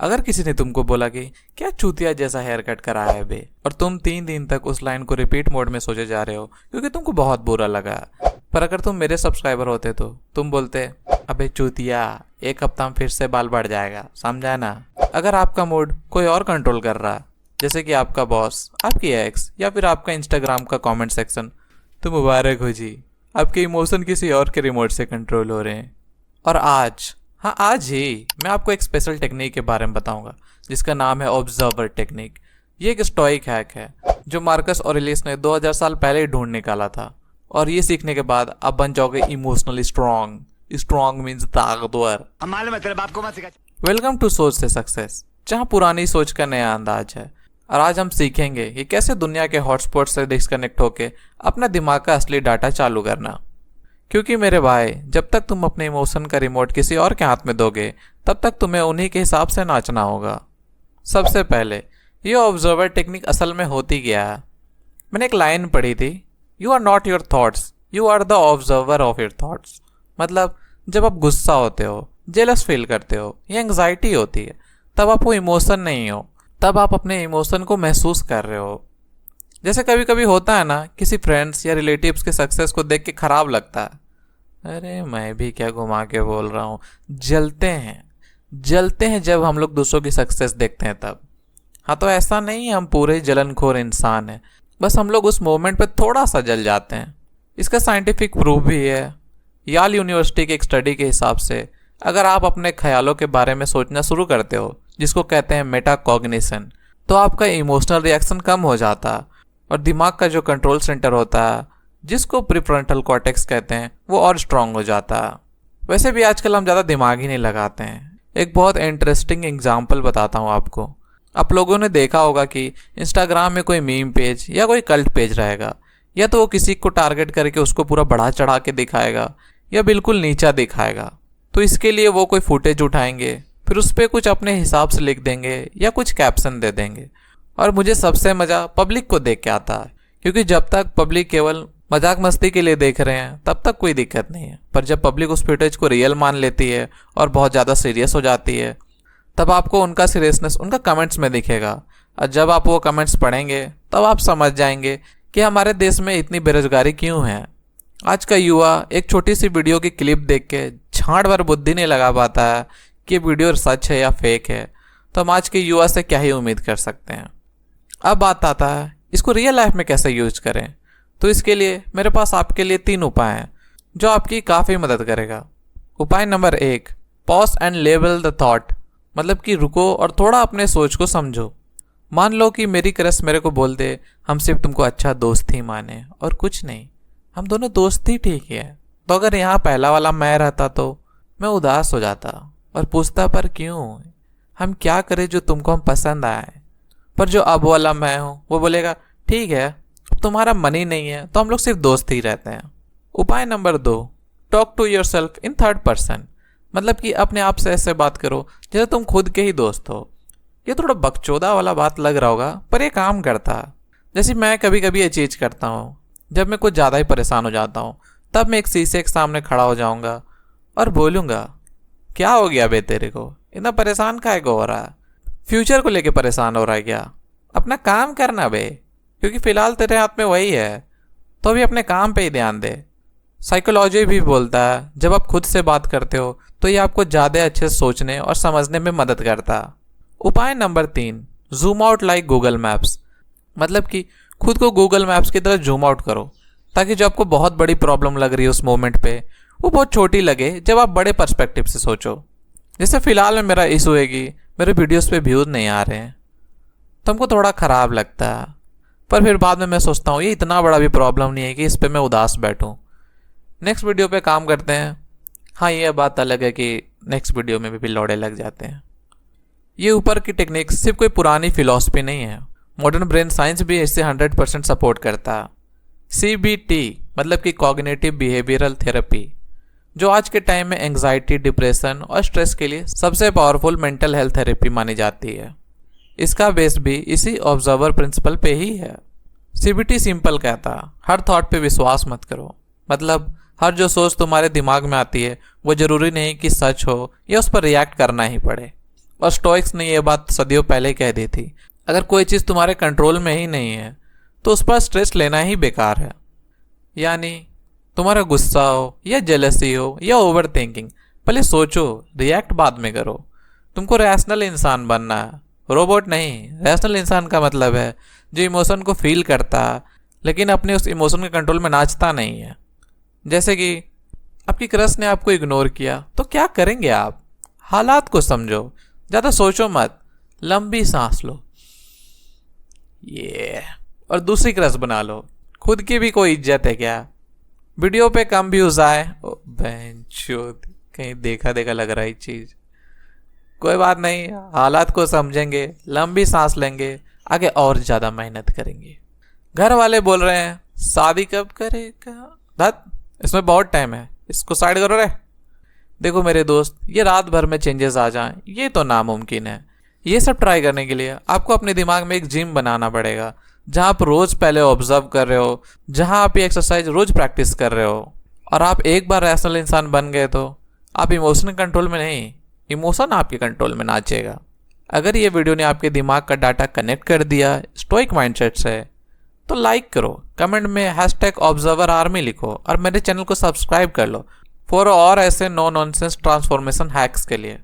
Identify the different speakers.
Speaker 1: अगर किसी ने तुमको बोला कि क्या चूतिया जैसा हेयर कट करा है बे, और तुम 3 दिन तक उस लाइन को रिपीट मोड में सोचे जा रहे हो क्योंकि तुमको बहुत बुरा लगा, पर अगर तुम मेरे सब्सक्राइबर होते तो तुम बोलते अबे चूतिया, 1 हफ्ता में फिर से बाल बढ़ जाएगा, समझा ना। अगर आपका मूड कोई और कंट्रोल कर रहा, जैसे कि आपका बॉस, आपकी एक्स, या फिर आपका इंस्टाग्राम का कमेंट सेक्शन, तो मुबारक हो जी, आपके इमोशन किसी और के रिमोट से कंट्रोल हो रहे हैं। और आज ही मैं आपको एक स्पेशल टेक्निक के बारे में बताऊंगा जिसका नाम है ऑब्जर्वर टेक्निक। ये एक स्टोइक हैक है जो मार्कस ऑरेलियस ने 2000 साल पहले ही ढूंढ निकाला था, और ये सीखने के बाद आप बन जाओगे इमोशनली स्ट्रांग। स्ट्रांग मीन्स ताकतवर। वेलकम टू सोच से सक्सेस, जहाँ पुरानी सोच का नया अंदाज है। और आज हम सीखेंगे कि कैसे दुनिया के हॉटस्पॉट से डिस्कनेक्ट होके अपना दिमाग का असली डाटा चालू करना। क्योंकि मेरे भाई, जब तक तुम अपने इमोशन का रिमोट किसी और के हाथ में दोगे, तब तक तुम्हें उन्हीं के हिसाब से नाचना होगा। सबसे पहले, ये ऑब्जर्वर टेक्निक असल में होती क्या है। मैंने एक लाइन पढ़ी थी, you are not your thoughts, you are the observer of your thoughts. मतलब जब आप गुस्सा होते हो, जेलस फील करते हो या एंग्जाइटी होती है, तब आप वो इमोशन नहीं हो, तब आप अपने इमोशन को महसूस कर रहे हो। जैसे कभी कभी होता है ना, किसी फ्रेंड्स या रिलेटिव्स के सक्सेस को देख के खराब लगता है, अरे मैं भी क्या घुमा के बोल रहा हूँ, जलते हैं जब हम लोग दूसरों की सक्सेस देखते हैं तब। हाँ, तो ऐसा नहीं है हम पूरे जलनखोर इंसान हैं, बस हम लोग उस मोमेंट पे थोड़ा सा जल जाते हैं। इसका साइंटिफिक प्रूफ भी है। याल यूनिवर्सिटी के एक स्टडी के हिसाब से अगर आप अपने ख्यालों के बारे में सोचना शुरू करते हो, जिसको कहते हैं मेटाकॉग्निशन, तो आपका इमोशनल रिएक्शन कम हो जाता है और दिमाग का जो कंट्रोल सेंटर होता है, जिसको प्रीफ्रंटल कॉर्टेक्स कहते हैं, वो और स्ट्रांग हो जाता है। वैसे भी आजकल हम ज़्यादा दिमाग ही नहीं लगाते हैं। एक बहुत इंटरेस्टिंग एग्जाम्पल बताता हूँ आपको। आप लोगों ने देखा होगा कि इंस्टाग्राम में कोई मीम पेज या कोई कल्ट पेज रहेगा, या तो वो किसी को टारगेट करके उसको पूरा बढ़ा चढ़ा के दिखाएगा या बिल्कुल नीचा दिखाएगा। तो इसके लिए वो कोई फुटेज उठाएंगे, फिर उस पर कुछ अपने हिसाब से लिख देंगे या कुछ कैप्शन दे देंगे। और मुझे सबसे मज़ा पब्लिक को देख के आता है, क्योंकि जब तक पब्लिक केवल मजाक मस्ती के लिए देख रहे हैं तब तक कोई दिक्कत नहीं है, पर जब पब्लिक उस फुटेज को रियल मान लेती है और बहुत ज़्यादा सीरियस हो जाती है, तब आपको उनका सीरियसनेस उनका कमेंट्स में दिखेगा। और जब आप वो कमेंट्स पढ़ेंगे तब आप समझ जाएंगे कि हमारे देश में इतनी बेरोजगारी क्यों है। आज का युवा एक छोटी सी वीडियो की क्लिप देख के झाड़ भर बुद्धि नहीं लगा पाता है कि वीडियो सच है या फेक है, तो हम आज के युवा से क्या ही उम्मीद कर सकते हैं। अब बात आता है इसको रियल लाइफ में कैसे यूज करें। तो इसके लिए मेरे पास आपके लिए 3 उपाय हैं जो आपकी काफ़ी मदद करेगा। उपाय number 1, pause and label the thought. मतलब कि रुको और थोड़ा अपने सोच को समझो। मान लो कि मेरी क्रश मेरे को बोल दे, हम सिर्फ तुमको अच्छा दोस्त ही माने और कुछ नहीं, हम दोनों दोस्त ही ठीक है। तो अगर यहाँ पहला वाला मैं रहता तो मैं उदास हो जाता और पूछता पर क्यों, हम क्या करें जो तुमको हम पसंद आए। पर जो अब वाला मैं हूँ वो बोलेगा ठीक है, अब तुम्हारा मन ही नहीं है तो हम लोग सिर्फ दोस्त ही रहते हैं। उपाय number 2, talk to yourself in third person. मतलब कि अपने आप से ऐसे बात करो जैसे तुम खुद के ही दोस्त हो। ये थोड़ा बकचोदा वाला बात लग रहा होगा, पर ये काम करता है। जैसे मैं कभी कभी ये चीज़ करता हूँ, जब मैं कुछ ज़्यादा ही परेशान हो जाता हूँ, तब मैं एक शीशे के सामने खड़ा हो जाऊँगा और बोलूँगा क्या हो गया बे, तेरे को इतना परेशान काहे को हो रहा है, फ्यूचर को लेके परेशान हो रहा है क्या, अपना काम करना बे, क्योंकि फ़िलहाल तेरे हाथ में वही है, तो अभी अपने काम पे ही ध्यान दे। साइकोलॉजी भी बोलता है जब आप खुद से बात करते हो तो ये आपको ज़्यादा अच्छे से सोचने और समझने में मदद करता है। उपाय number 3, zoom out like Google maps. मतलब कि खुद को गूगल मैप्स की तरह जूम आउट करो, ताकि जो आपको बहुत बड़ी प्रॉब्लम लग रही है उस मोमेंट पे, वो बहुत छोटी लगे जब आप बड़े पर्सपेक्टिव से सोचो। जैसे फ़िलहाल में मेरा इशू है कि मेरे वीडियोस पे व्यूज़ नहीं आ रहे हैं, तो हमको थोड़ा ख़राब लगता है, पर फिर बाद में मैं सोचता हूँ ये इतना बड़ा भी प्रॉब्लम नहीं है कि इस पर मैं उदास बैठूँ, नेक्स्ट वीडियो पे काम करते हैं। हाँ, ये बात अलग है कि नेक्स्ट वीडियो में भी लौड़े लग जाते हैं। ये ऊपर की टेक्निक सिर्फ कोई पुरानी फिलॉसफी नहीं है, मॉडर्न ब्रेन साइंस भी इससे 100% सपोर्ट करता है। CBT मतलब कि कॉग्निटिव बिहेवियरल थेरेपी, जो आज के टाइम में एंग्जाइटी, डिप्रेशन और स्ट्रेस के लिए सबसे पावरफुल मेंटल हेल्थ थेरेपी मानी जाती है। इसका बेस भी इसी ऑब्जर्वर प्रिंसिपल पे ही है। CBT सिंपल कहता है हर थॉट पे विश्वास मत करो। मतलब हर जो सोच तुम्हारे दिमाग में आती है वो ज़रूरी नहीं कि सच हो या उस पर रिएक्ट करना ही पड़े। और स्टोइक्स ने यह बात सदियों पहले कह दी थी, अगर कोई चीज़ तुम्हारे कंट्रोल में ही नहीं है तो उस पर स्ट्रेस लेना ही बेकार है। यानी तुम्हारा गुस्सा हो या जेलसी हो या ओवर थिंकिंग, पहले सोचो, रिएक्ट बाद में करो। तुमको रैशनल इंसान बनना है, रोबोट नहीं। रैशनल इंसान का मतलब है जो इमोशन को फील करता है लेकिन अपने उस इमोशन के कंट्रोल में नाचता नहीं है। जैसे कि आपकी क्रश ने आपको इग्नोर किया तो क्या करेंगे आप? हालात को समझो, ज़्यादा सोचो मत, लंबी सांस लो ये, और दूसरी क्रश बना लो। खुद की भी कोई इज्जत है क्या? वीडियो पे कम व्यूज आए, ओ बेंचोद, कहीं देखा देखा लग रहा है चीज़। कोई बात नहीं, हालात को समझेंगे, लंबी सांस लेंगे, आगे और ज़्यादा मेहनत करेंगे। घर वाले बोल रहे हैं शादी कब करेगा, धत इसमें बहुत टाइम है, इसको साइड करो रे। देखो मेरे दोस्त, ये रात भर में चेंजेस आ जाएं ये तो नामुमकिन है। ये सब ट्राई करने के लिए आपको अपने दिमाग में एक जिम बनाना पड़ेगा, जहाँ आप रोज़ पहले ऑब्जर्व कर रहे हो, जहाँ आप ये एक्सरसाइज रोज़ प्रैक्टिस कर रहे हो। और आप एक बार रैशनल इंसान बन गए तो आप इमोशन कंट्रोल में नहीं, इमोशन आपके कंट्रोल में नाचेगा। अगर ये वीडियो ने आपके दिमाग का डाटा कनेक्ट कर दिया स्टोइक माइंडसेट से, तो लाइक करो, कमेंट में #ObserverArmy लिखो और मेरे चैनल को सब्सक्राइब कर लो फॉर और ऐसे नो नॉनसेंस ट्रांसफॉर्मेशन हैक्स के लिए।